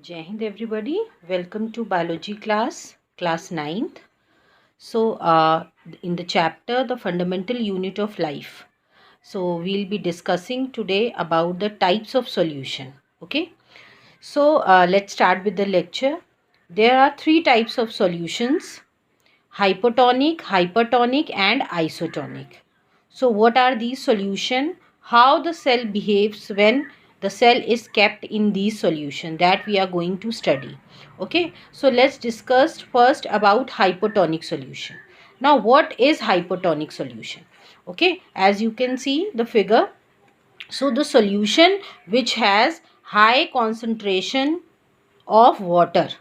Jai Hind everybody, welcome to biology class 9th. So in the chapter the fundamental unit of life. So we'll be discussing today about the types of solution. Okay. So let's start with the lecture. There are three types of solutions: hypotonic, hypertonic and isotonic. So what are these solution? How the cell behaves when the cell is kept in these solution, that we are going to study. Okay, so let's discuss first about hypotonic solution. Now what is hypotonic solution? Okay, as you can see the figure, so the solution which has high concentration of water.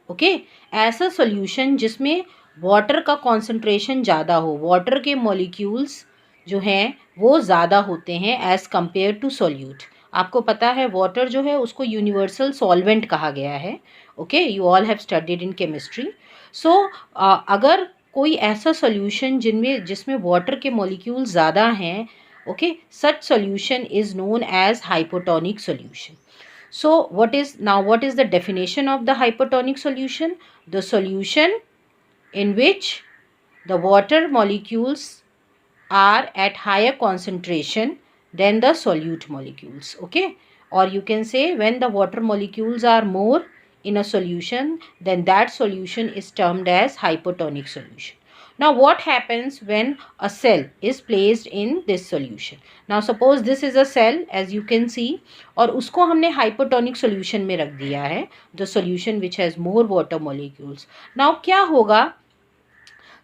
Okay, ऐसा solution जिसमें water का concentration ज़्यादा हो, water के molecules जो हैं वो ज़्यादा होते हैं एज़ कंपेयर टू सॉल्यूट. आपको पता है वाटर जो है उसको यूनिवर्सल सॉल्वेंट कहा गया है. Okay, you all have studied in chemistry. So अगर कोई ऐसा सॉल्यूशन जिसमें वाटर के मॉलिक्यूल्स ज़्यादा हैं, okay, such solution is known as hypotonic solution. So what is the definition of the hypertonic solution? The solution in which the water molecules are at higher concentration than the solute molecules. Okay, or you can say when the water molecules are more in a solution, then that solution is termed as hypotonic solution. Now what happens when a cell is placed in this solution? Now suppose this is a cell as you can see, और उसको हमने hypotonic solution में रख दिया है, the solution which has more water molecules. Now क्या होगा?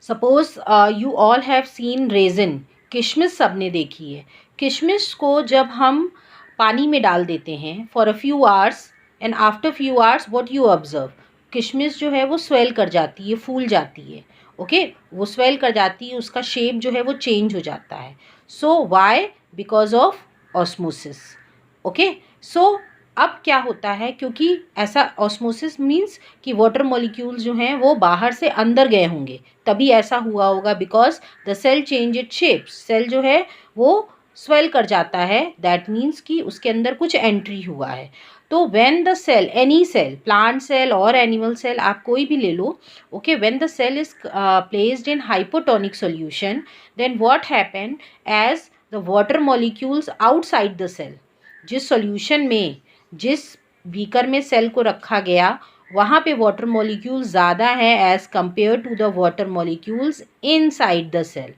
Suppose you all have seen raisin, किशमिश सबने देखी है. किशमिश को जब हम पानी में डाल देते हैं for a few hours and after few hours what you observe, किशमिश जो है वो स्वेल कर जाती है, फूल जाती है. ओके, वो स्वेल कर जाती है, उसका शेप जो है वो चेंज हो जाता है. So why? Because of osmosis. Okay, so अब क्या होता है, क्योंकि ऐसा ऑस्मोसिस मीन्स कि वाटर मॉलिक्यूल्स जो हैं वो बाहर से अंदर गए होंगे, तभी ऐसा हुआ होगा. Because the cell change it shape, cell जो है वो स्वेल कर जाता है, दैट मीन्स कि उसके अंदर कुछ एंट्री हुआ है. तो when the cell, any cell, plant cell और एनिमल सेल, आप कोई भी ले लो. Okay, when the cell is placed in hypotonic solution, then what happen, as the water molecules outside the cell, जिस सॉल्यूशन में, जिस बीकर में सेल को रखा गया वहाँ पे वाटर मॉलिक्यूल्स ज़्यादा हैं as compare to the water molecules inside the cell.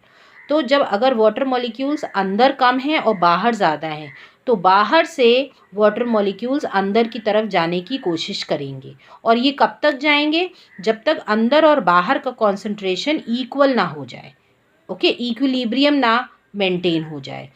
तो जब अगर वाटर मॉलिक्यूल्स अंदर कम हैं और बाहर ज़्यादा हैं, तो बाहर से वाटर मॉलिक्यूल्स अंदर की तरफ जाने की कोशिश करेंगे. और ये कब तक जाएंगे? जब तक अंदर और बाहर का कॉन्सेंट्रेशन इक्वल ना हो जाए. ओके, इक्विलिब्रियम ना मेंटेन हो जाए.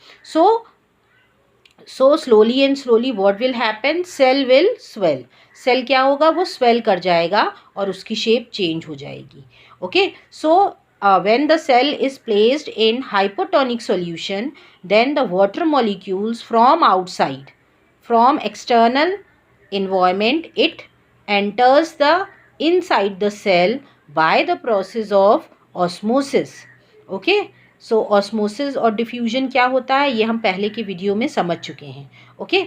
So slowly and slowly what will happen, cell will swell. Cell क्या होगा, वो स्वेल कर जाएगा और उसकी शेप चेंज हो जाएगी. Okay, so when the cell is placed in hypotonic solution, then the water molecules from outside, from external environment, it enters the inside the cell by the process of osmosis. Okay, so osmosis और diffusion क्या होता है ये हम पहले के video में समझ चुके हैं. Okay,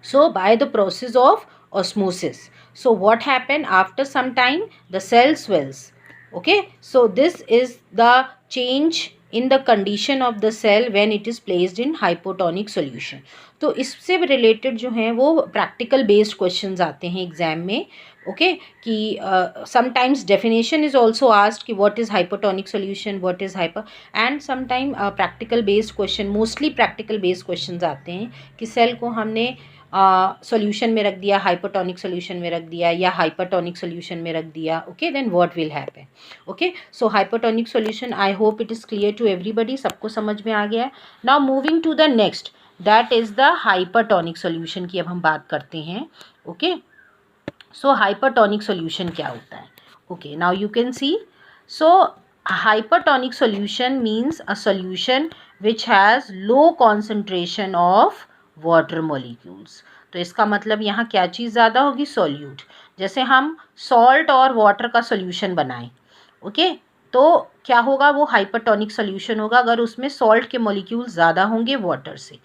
so by the process of osmosis, so what happen, after some time the cell swells. Okay, so this is the change in the condition of the cell when it is placed in hypotonic solution. तो इससे related जो हैं वो practical based questions आते हैं exam में. Okay, कि sometimes definition is also asked कि what is hypotonic solution, what is hyper, and sometime practical based question, mostly practical based questions आते हैं कि सेल को हमने सॉल्यूशन में रख दिया, हाइपोटोनिक सॉल्यूशन में रख दिया या हाइपरटोनिक सॉल्यूशन में रख दिया. Okay, then what will happen. Okay, so hypotonic solution, I hope it is clear to everybody, सबको समझ में आ गया है. Now moving to the next, that is the hypertonic solution की अब हम बात करते हैं. ओके, सो हाइपरटोनिक सॉल्यूशन क्या होता है? Okay, now you can C. So hypertonic solution means a solution which has low concentration of water molecules. तो इसका मतलब यहाँ क्या चीज़ ज़्यादा होगी? सॉल्यूट. जैसे हम सॉल्ट और वाटर का सॉल्यूशन बनाएं, ओके, तो क्या होगा, वो हाइपरटोनिक सॉल्यूशन होगा अगर उसमें सॉल्ट के मॉलिक्यूल्स ज़्यादा होंगे वाटर से.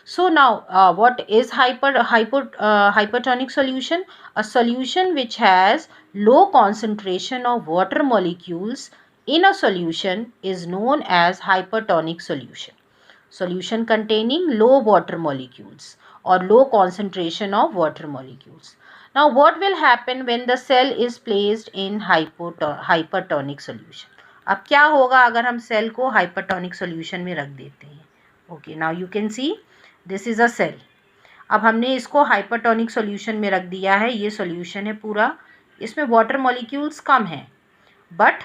So now what is hypertonic solution? A solution which has low concentration of water molecules in a solution is known as hypertonic solution. Solution containing low water molecules or low concentration of water molecules. Now what will happen when the cell is placed in hypertonic solution? अब क्या होगा अगर हम cell को hypertonic solution में रख देते हैं? Okay, now you can see this is a cell. अब हमने इसको हाइपरटोनिक सॉल्यूशन में रख दिया है. ये सॉल्यूशन है पूरा, इसमें वाटर मॉलिक्यूल्स कम हैं, बट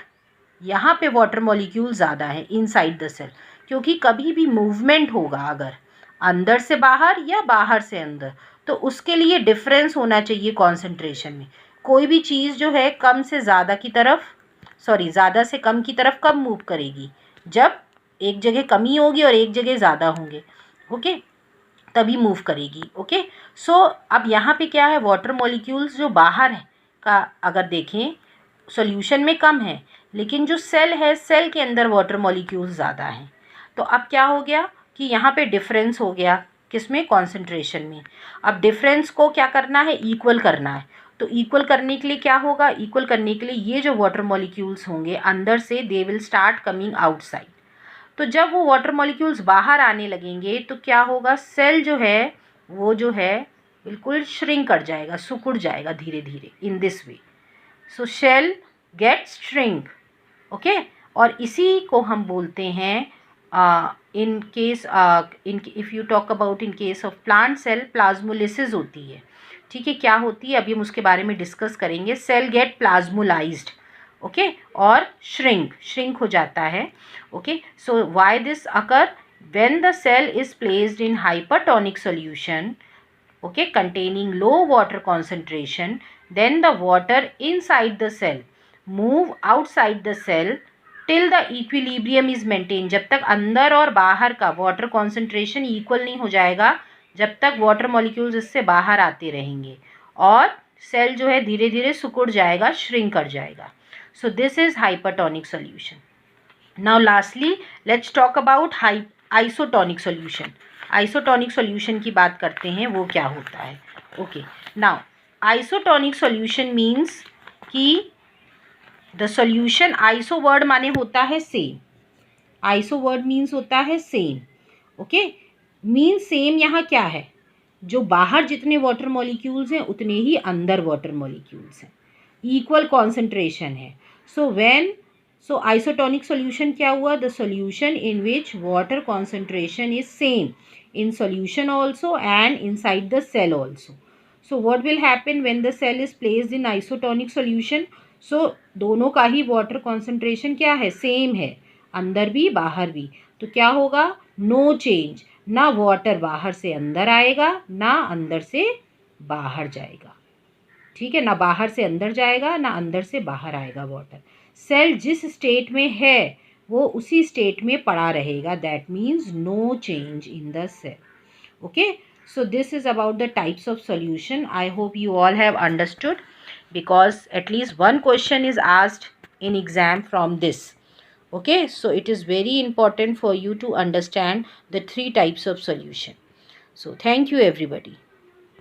यहाँ पे वाटर मॉलिक्यूल ज़्यादा है इनसाइड द सेल, क्योंकि कभी भी मूवमेंट होगा अगर अंदर से बाहर या बाहर से अंदर, तो उसके लिए डिफरेंस होना चाहिए कॉन्सेंट्रेशन में. कोई भी चीज़ जो है कम से ज़्यादा की तरफ, सॉरी ज़्यादा से कम की तरफ कब मूव करेगी? जब एक जगह कमी होगी और एक जगह ज़्यादा होंगे. ओके, तभी मूव करेगी. ओके, सो अब यहाँ पे क्या है, वाटर मॉलिक्यूल्स जो बाहर है का अगर देखें सॉल्यूशन में कम है, लेकिन जो सेल है सेल के अंदर वाटर मॉलिक्यूल्स ज़्यादा हैं. तो अब क्या हो गया कि यहाँ पे डिफरेंस हो गया, किसमें? कॉन्सेंट्रेशन में. अब डिफरेंस को क्या करना है? इक्वल करना है. तो इक्वल करने के लिए क्या होगा? इक्वल करने के लिए ये जो वाटर मॉलिक्यूल्स होंगे अंदर से they will start coming outside. तो जब वो वाटर मॉलिक्यूल्स बाहर आने लगेंगे तो क्या होगा? सेल जो है वो जो है बिल्कुल श्रिंक कर जाएगा, सिकुड़ जाएगा धीरे धीरे in this way. So cell gets shrink. Okay, और इसी को हम बोलते हैं in case if you talk about in case of plant cell plasmolysis होती है. ठीक है, क्या होती है अभी हम उसके बारे में डिस्कस करेंगे. Cell get plasmolyzed. ओके, और श्रिंक हो जाता है. Okay, so why this occur? When the cell is placed in hypertonic solution, okay, containing low water concentration, then the water inside the cell move outside the cell till the equilibrium is maintained. जब तक अंदर और बाहर का water concentration equal नहीं हो जाएगा, जब तक वाटर मॉलिक्यूल्स इससे बाहर आते रहेंगे और सेल जो है धीरे धीरे सिकुड़ जाएगा, श्रिंक कर जाएगा. सो this is hypertonic solution. Now lastly let's talk about isotonic solution. Isotonic solution की बात करते हैं, वो क्या होता है. Okay, now isotonic solution means कि द सॉल्यूशन, आइसो वर्ड माने होता है सेम. आइसो वर्ड मीन्स होता है सेम. Okay, means same. यहाँ क्या है? जो बाहर जितने वाटर मॉलिक्यूल्स हैं उतने ही अंदर वाटर मॉलिक्यूल्स हैं, इक्वल कॉन्सेंट्रेशन है. सो आइसोटोनिक सॉल्यूशन क्या हुआ? The solution in which water concentration is same in solution also and inside the cell also. So what will happen when the cell is placed in isotonic solution? So दोनों का ही water concentration क्या है? Same है, अंदर भी बाहर भी. तो क्या होगा? No change. ना वाटर बाहर से अंदर आएगा ना अंदर से बाहर जाएगा. ठीक है, ना बाहर से अंदर जाएगा ना अंदर से बाहर आएगा वाटर. सेल जिस स्टेट में है वो उसी स्टेट में पड़ा रहेगा. That means no change in the cell. Okay, so this is about the types of solution. I hope you all have understood, because at least one question is asked in exam from this. Okay, so it is very important for you to understand the three types of solution. So thank you everybody.